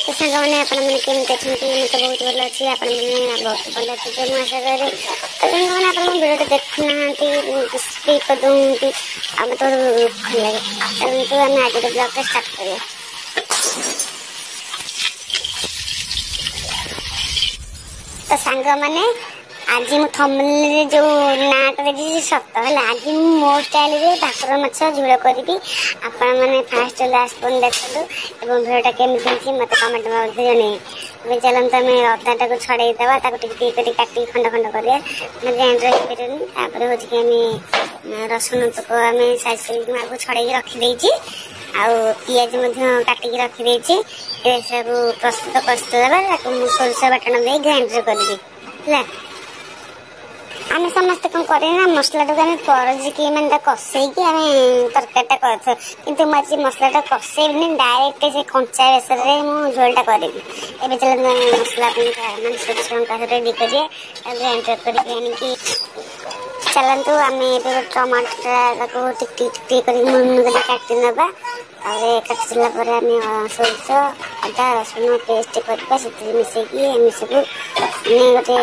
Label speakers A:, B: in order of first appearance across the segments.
A: तो सांग मैंने आपने केमती अच्छे मत बहुत भल अच्छी आपने बहुत भल अच्छे तो मुझे आशा करें तो सांग मैंने आप भिडियो देखुना स्किप कर दूँ आम तो भल लगे तो आम आज ब्लॉग स्टार्ट करिए। तो सांग मैंने आज मु थंबनेल जो नाटा देखी सत है आज मो स्टाइल रे भाकुर माछ झोल करी आपण मैंने फास्ट लास्ट पन देखु और भिडियोटा केमी मत कमेंट जन ए चलते आम अदाटा को छड़े देवा काटी खंड खंड करा ग्राइंडर होपारे हूँ कि रसुण तुक आम साइज कर छड़े रखीदे पिज काटिक रखीदे सब प्रस्तुत कर सोरष बाटन दे ग्राइंडर कर आम समस्त कौन करना मसला करजी मैंने कषे आम तरकारीटा कर मुझे मसलाटा कषेबी डायरेक्ट से कंचा बेसर में झोलटा करी ए चलो मसला मैं सोच रेडी करिए ग्राइंडर करके चलतु आम टमाटर टिक काटी नवा काटी सारा सोरष अदा रसुण पेस्ट करवा मिसेकी सब गोटे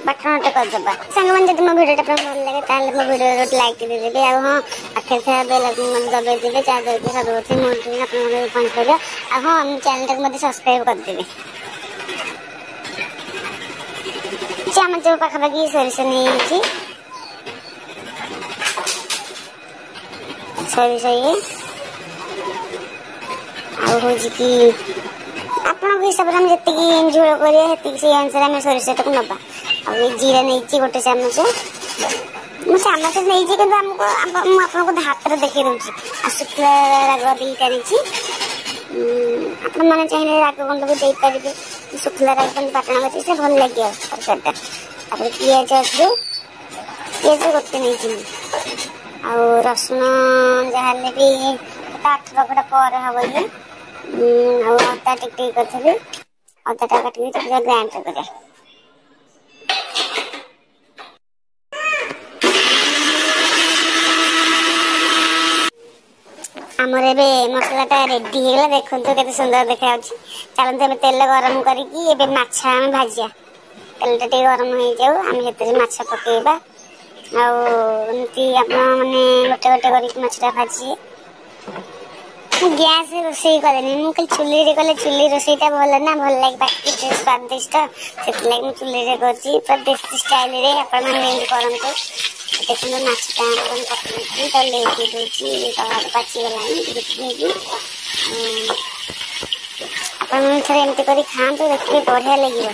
A: बाटनटे करदे सांग मैंने जब मो भिडियोटा भल लगे मो भिडियो लाइक देदेवे हाँ आखिर था बेल दबाई देवे जहाँ सब मुझे पहुँच पार हाँ चैनल को सब्सक्राइब करदेवे आम जो पाखापाखि सोरष नहीं सोरष ये हूँ कि आपण हिसाब से जी झोल कर से अनुसार आम सोरषटा को नवा आ जीरा नहीं गोटे चामच मुझे चामच नहीं कि आपको हाथ में देखी दूसरी आ शुखला राग दीटा नहीं आपण मैंने चाहिए राग गुंड भी दे पारे शुखला राग बाटना कर से भल लगे तरकारीटा पिज अच्छे पिज गोटे नहीं आ रसुण जहाँ भी 8 रगड़ा पर हम ये अदा टिक करी अदाटा काटिक ग्राइंडर कर आमर ए मसलाटा रेडी होगा देखो के सुंदर देखा चलते तेल गरम करके भाजिया तेलटा टे गरम हो जाऊ आम से पकेबा आमती आप गोटे गोटे करछा भाजिए गैस रोषे करेनि मुझे चुली कले चुली रोषेटा भल ना भल लगे बाकी स्वादिष्ट से मुझे चुली कर देसी स्टाइल रे आपण मैंने करते देखो माछटा काटी लेके दूसरी पाचिगला आपण थे एमती कर खाते देखिए बढ़िया लगे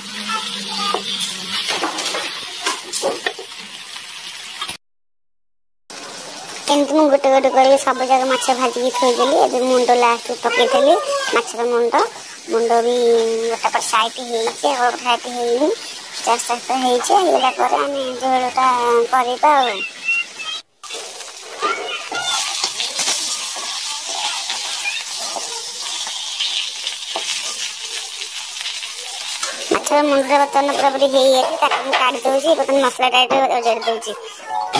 A: एमती मुझे गोटे गोटे कर सब जगह माछ भाजिकी थोदेली ए मुंड लास्ट पकईली माछर मुंड मुंड भी गोटे पर साइड हो साइड हो आस्ते आस्ते होगा पर आम झोलटा करवा माछर मुंडा बर्तमान पूरा पूरी काट दूसरी बर्तमान मसला टाइप ओजाड़ी दूसरी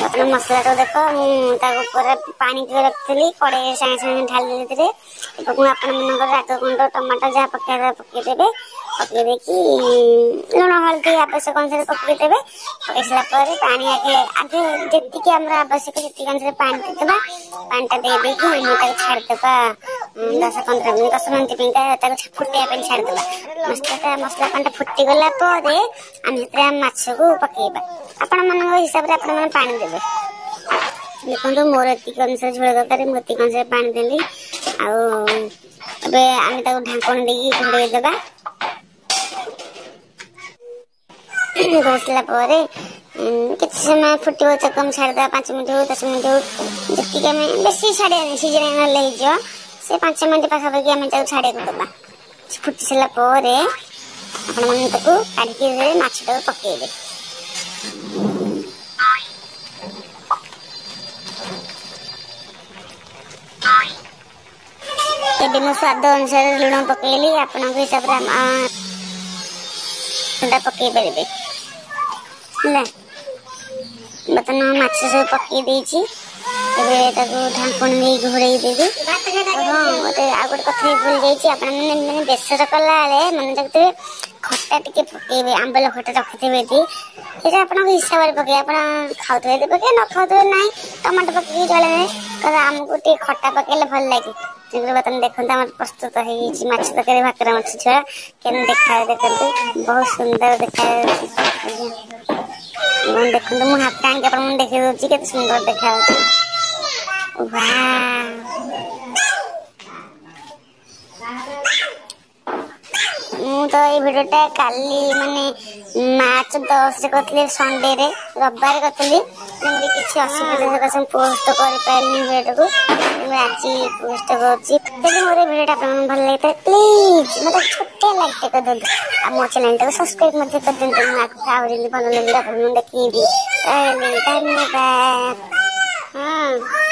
A: बर्तमान मसला देख मुझे पानी रखी कड़े सागे सागे ढाली देते आप राग गुंड टमाटर जहाँ पकईदेवे पकईदे लुण हल्दी आवश्यक अनुसार पकईदेवे पकई सारापर पानी आगे आगे जी आवश्यक जी अनुसार पानी देदेबा पानीटा दे छाड़देवा 10-15 मिनट फुटाई छाड़देवा मसला पानी फुटी गला आम माछ को पकईबा आपण मान हिसाब से आपण पानी देवे देखो मोर एतिक अनुसार झोल दरकार मुझे अनुसार पानी देली आम ढांकण दे घोड़े देवा घोषला कि समय फुटो चकम छाड़दा 5 मिनट हो 10 मिनट हो जी बेसी छाड़े सीजन से 5 मिनट पाखापाखि आम छाड़े दबा फुटी सारापर काढ़ी माछटा पकईदे ये मो स्वाद अनुसार लुण पकईली आपण हिसाब से पकई पारे बर्तमान माछ सब पकई देछि ଏବେ ତାକୁ ଢାଙ୍କୁଣି ଦେଇ ଘୋଡ଼େଇ ଦେବି। ହଁ ଗୋଟେ ଆଉ ଗୋଟେ କଥା ଭୁଲି ଯାଇଛି, ଆପଣମାନେ ବେସର କଲା ବେଳେ ମନେ ରଖିଥିବେ ଖଟା ଟିକେ ପକେଇବେ, ଆମ୍ବୁଲ ଖଟା ରଖିଥିବେ ଏଠି, ସେଇଟା ଆପଣଙ୍କ ହିସାବରେ ପକେଇବେ। ଆପଣ ଖାଉଥିବେ ଯଦି ପକେଇବେ, ନ ଖାଉଥିବେ ନାହିଁ, ଟମାଟୋ ପକେଇକି ଚଳେଇବେ। କାରଣ ଆମକୁ ଟିକେ ଖଟା ପକେଇଲେ ଭଲ ଲାଗେ। ତେଣୁ ବର୍ତ୍ତମାନ ଦେଖନ୍ତୁ ଆମର ପ୍ରସ୍ତୁତ ହେଇଯାଇଛି ମାଛ ତରକାରୀ, ଭାକୁର ମାଛ ଝୋଳ। କେମିତି ଦେଖାଯାଉଛି ଦେଖନ୍ତୁ, ବହୁତ ସୁନ୍ଦର ଦେଖାଯାଉଛି। ଦେଖନ୍ତୁ ମୁଁ ହାତ ଆଣିକି ଆପଣଙ୍କୁ ଦେଖେଇ ଦଉଛି କେତେ ସୁନ୍ଦର ଦେଖାଯାଉଛି। ମୁଁ ତ ଏଇ ଭିଡ଼ିଓଟା କାଲି ମାନେ ମାର୍ଚ୍ଚ 10ରେ କରିଥିଲି, ସଣ୍ଡେରେ ରବିବାର କରିଥିଲି। ଯେମିତି କିଛି ଅସୁବିଧା ସକାଶେ ମୁଁ ପୋଷ୍ଟ କରିପାରିଲିନି ଭିଡ଼ିଓଟାକୁ, ଆଜି ପୋଷ୍ଟ କରୁଛି। ଯଦି ମୋର ଏଇ ଭିଡ଼ିଓଟା ଆପଣଙ୍କୁ ଭଲ ଲାଗିଥାଏ ପ୍ଲିଜ୍ ମୋତେ ଛୋଟିଆ ଲାଇକ୍ଟେ କରିଦିଅନ୍ତୁ, ଆଉ ମୋ ଚ୍ୟାନେଲଟାକୁ ସବସ୍କ୍ରାଇବ୍ ମଧ୍ୟ କରିଦିଅନ୍ତୁ। ମୁଁ ଆଗକୁ ଆହୁରି ଭଲ ଭିଡ଼ିଓ ଆପଣଙ୍କୁ ଦେଖେଇବି। ଧନ୍ୟବାଦ। ହଁ।